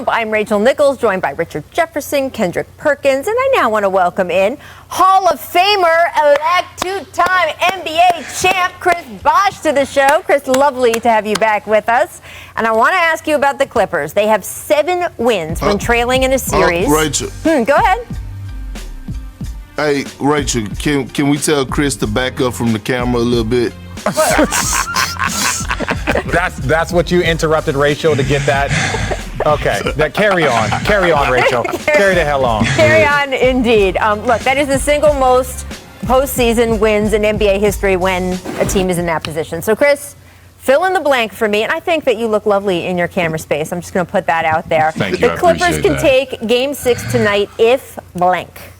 I'm Rachel Nichols, joined by Richard Jefferson, Kendrick Perkins, and I now want to welcome in Hall of Famer-elect, two-time NBA champ Chris Bosh to the show. Chris, lovely to have you back with us. And I want to ask you about the Clippers. They have 7 wins when trailing in a series. Rachel. Go ahead. Hey, Rachel, can we tell Chris to back up from the camera a little bit? That's what you interrupted Rachel to get that. Okay, carry on, Rachel. Carry the hell on. Carry on, indeed. Look, that is the single most postseason wins in NBA history when a team is in that position. So, Chris, fill in the blank for me, and I think that you look lovely in your camera space. I'm just going to put that out there. Thank you. The Clippers can take Game 6 tonight if blank.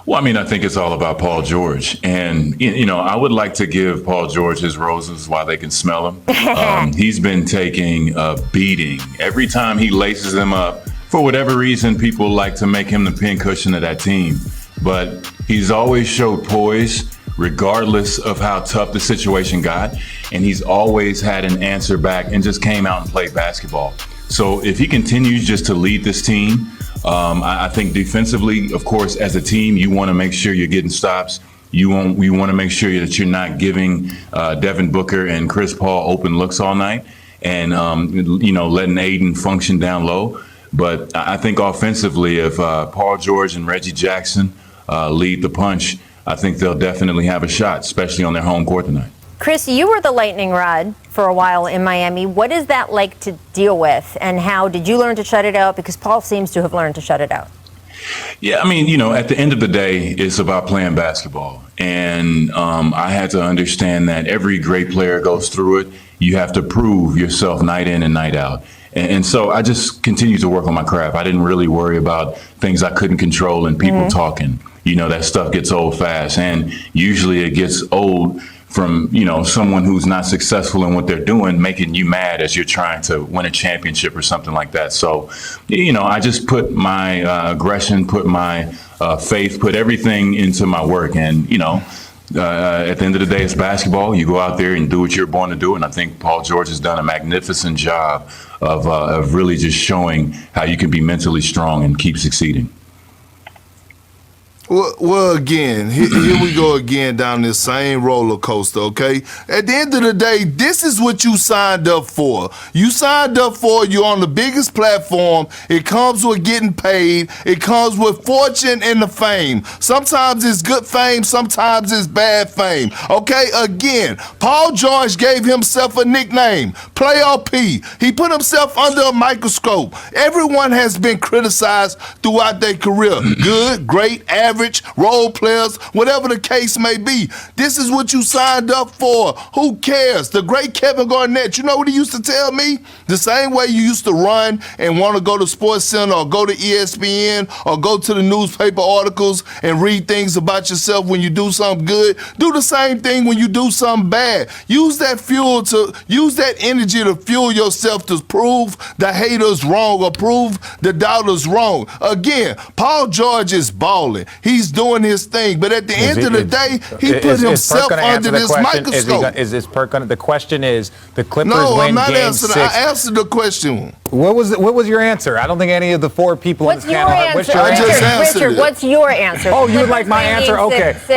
Well, I mean, I think it's all about Paul George. And, I would like to give Paul George his roses while they can smell them. He's been taking a beating. Every time he laces them up, for whatever reason, people like to make him the pincushion of that team. But he's always showed poise, regardless of how tough the situation got. And he's always had an answer back and just came out and played basketball. So if he continues just to lead this team, I think defensively, of course, as a team, you want to make sure you're getting stops. You want to make sure that you're not giving Devin Booker and Chris Paul open looks all night and, letting Aiden function down low. But I think offensively, if Paul George and Reggie Jackson lead the punch, I think they'll definitely have a shot, especially on their home court tonight. Chris, you were the lightning rod for a while in Miami. What is that like to deal with, and how did you learn to shut it out? Because Paul seems to have learned to shut it out. Yeah, I mean, at the end of the day, it's about playing basketball. And I had to understand that every great player goes through it. You have to prove yourself night in and night out. And so I just continued to work on my craft. I didn't really worry about things I couldn't control and people talking. That stuff gets old fast. And usually it gets old from, someone who's not successful in what they're doing, making you mad as you're trying to win a championship or something like that. So, I just put my aggression, put my faith, put everything into my work. And, at the end of the day, it's basketball. You go out there and do what you're born to do. And I think Paul George has done a magnificent job of really just showing how you can be mentally strong and keep succeeding. Well, again, here we go again down this same roller coaster, okay? At the end of the day, this is what you signed up for. You signed up for, you're on the biggest platform. It comes with getting paid. It comes with fortune and the fame. Sometimes it's good fame, sometimes it's bad fame, okay? Again, Paul George gave himself a nickname, Playoff P. He put himself under a microscope. Everyone has been criticized throughout their career. Good, great, average, role players, whatever the case may be. This is what you signed up for. Who cares? The great Kevin Garnett, you know what he used to tell me? The same way you used to run and want to go to SportsCenter or go to ESPN or go to the newspaper articles and read things about yourself when you do something good, do the same thing when you do something bad. Use that energy to fuel yourself to prove the haters wrong or prove the doubters wrong. Again, Paul George is balling. He's doing his thing, but at the end of the day, he put himself under this microscope. The question is, the Clippers No, win I'm not Game answering. 6. I answered the question. What was your answer? I don't think any of the 4 people What's in this your panel. answer? What's your answer? just answered Richard, it. what's your answer? Oh, you would like my answer? Game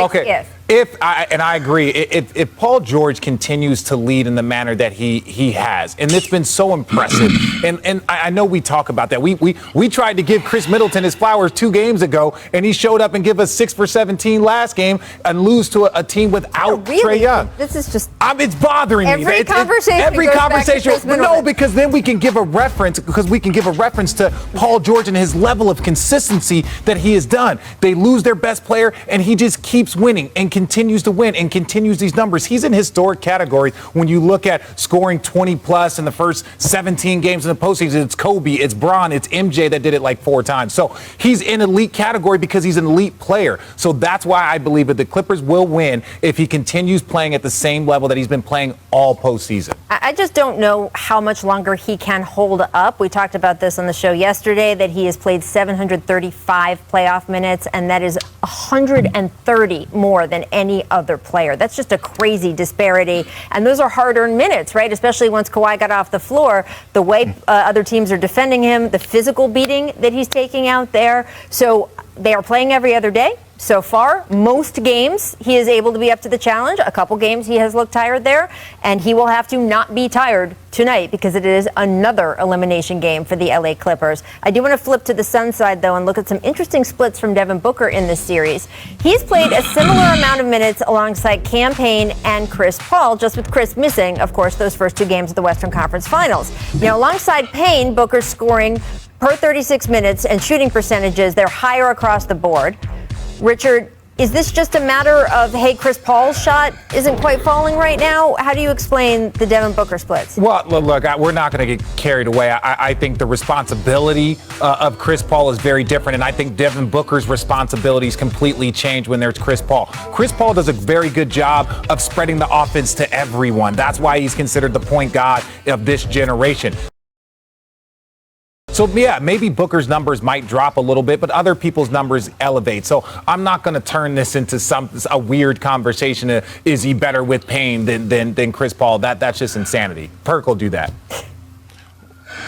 Okay. six, And I agree. If Paul George continues to lead in the manner that he has, and it's been so impressive, and I know we talk about that. We tried to give Chris Middleton his flowers 2 games ago, and he showed up and give us 6 for 17 last game and lose to a team without Trae Young. This is just it's bothering me. every conversation. But no, because then we can give a reference to Paul George and his level of consistency that he has done. They lose their best player, and he just keeps winning and continues to win and continues these numbers. He's in historic category when you look at scoring 20 plus in the first 17 games in the postseason. It's Kobe, it's Bron, it's MJ that did it like 4 times. So he's in elite category because he's an elite player. So that's why I believe that the Clippers will win if he continues playing at the same level that he's been playing all postseason. I just don't know how much longer he can hold up. We talked about this on the show yesterday, that he has played 735 playoff minutes, and that is 130 more than any other player. That's just a crazy disparity. And those are hard-earned minutes, right? Especially once Kawhi got off the floor, the way other teams are defending him, the physical beating that he's taking out there. So they are playing every other day. So far, most games he is able to be up to the challenge. A couple games he has looked tired there, and he will have to not be tired tonight because it is another elimination game for the LA Clippers. I do want to flip to the Suns side, though, and look at some interesting splits from Devin Booker in this series. He's played a similar amount of minutes alongside Cam Payne and Chris Paul, just with Chris missing, of course, those first two games of the Western Conference Finals. Now, alongside Payne, Booker's scoring per 36 minutes and shooting percentages, they're higher across the board. Richard, is this just a matter of, hey, Chris Paul's shot isn't quite falling right now? How do you explain the Devin Booker splits? Well, look, we're not going to get carried away. I think the responsibility of Chris Paul is very different, and I think Devin Booker's responsibilities completely change when there's Chris Paul. Chris Paul does a very good job of spreading the offense to everyone. That's why he's considered the point guard of this generation. So, yeah, maybe Booker's numbers might drop a little bit, but other people's numbers elevate. So I'm not going to turn this into a weird conversation. Is he better with Payne than Chris Paul? That's just insanity. Perk will do that.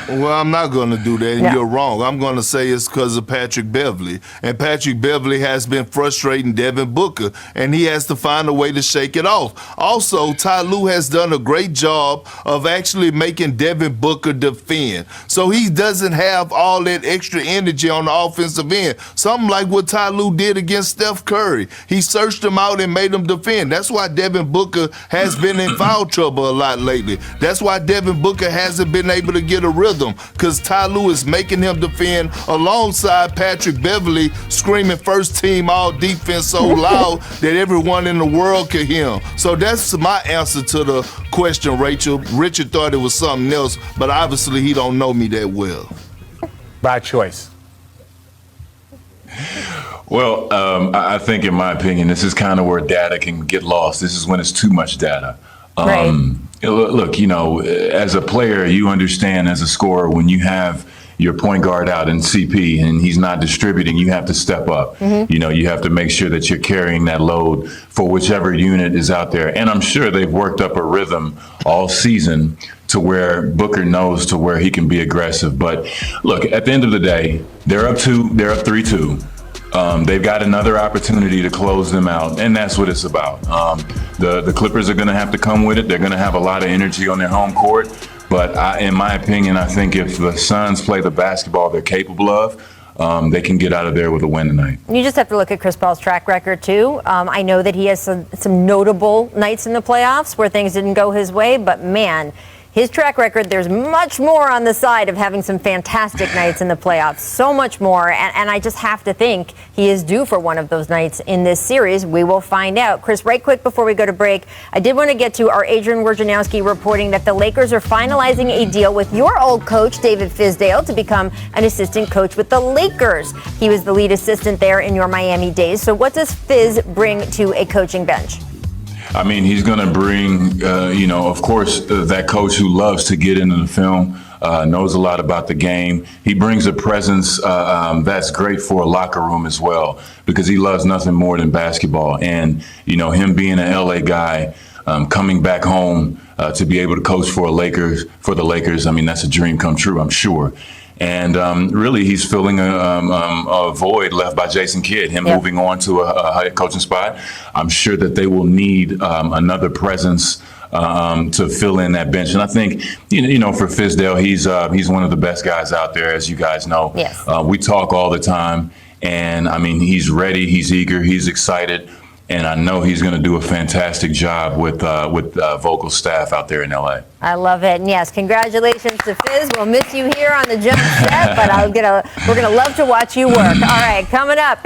Well, I'm not going to do that, and you're wrong. I'm going to say it's because of Patrick Beverley. And Patrick Beverley has been frustrating Devin Booker, and he has to find a way to shake it off. Also, Ty Lue has done a great job of actually making Devin Booker defend. So he doesn't have all that extra energy on the offensive end. Something like what Ty Lue did against Steph Curry. He searched him out and made him defend. That's why Devin Booker has been in foul trouble a lot lately. That's why Devin Booker hasn't been able to get a rhythm, because Ty Lue is making him defend alongside Patrick Beverley screaming first team all defense so loud that everyone in the world could hear him. So that's my answer to the question, Rachel. Richard thought it was something else, but obviously he don't know me that well. By choice. Well, I think, in my opinion, this is kind of where data can get lost. This is when it's too much data. Right. Look, as a player, you understand as a scorer, when you have your point guard out in CP and he's not distributing, you have to step up. You have to make sure that you're carrying that load for whichever unit is out there. And I'm sure they've worked up a rhythm all season to where Booker knows to where he can be aggressive. But look, at the end of the day, they're up 3-2. They've got another opportunity to close them out, and that's what it's about. The Clippers are going to have to come with it. They're going to have a lot of energy on their home court. But in my opinion, I think if the Suns play the basketball they're capable of, they can get out of there with a win tonight. You just have to look at Chris Paul's track record, too. I know that he has some notable nights in the playoffs where things didn't go his way, but man, his track record, there's much more on the side of having some fantastic nights in the playoffs. So much more. And I just have to think he is due for one of those nights in this series. We will find out. Chris, right quick before we go to break, I did want to get to our Adrian Wojnarowski reporting that the Lakers are finalizing a deal with your old coach, David Fizdale, to become an assistant coach with the Lakers. He was the lead assistant there in your Miami days. So what does Fizz bring to a coaching bench? I mean, he's going to bring, of course, that coach who loves to get into the film, knows a lot about the game. He brings a presence that's great for a locker room as well, because he loves nothing more than basketball. And, him being an LA guy, coming back home to be able to coach for the Lakers, I mean, that's a dream come true, I'm sure. And really, he's filling a void left by Jason Kidd, him moving on to a head coaching spot. I'm sure that they will need another presence to fill in that bench. And I think, for Fizdale, he's one of the best guys out there, as you guys know. Yes. We talk all the time, and I mean, he's ready, he's eager, he's excited. And I know he's going to do a fantastic job with vocal staff out there in LA. I love it. And yes, congratulations to Fizz. We'll miss you here on the jump set, but we're going to love to watch you work. All right, coming up.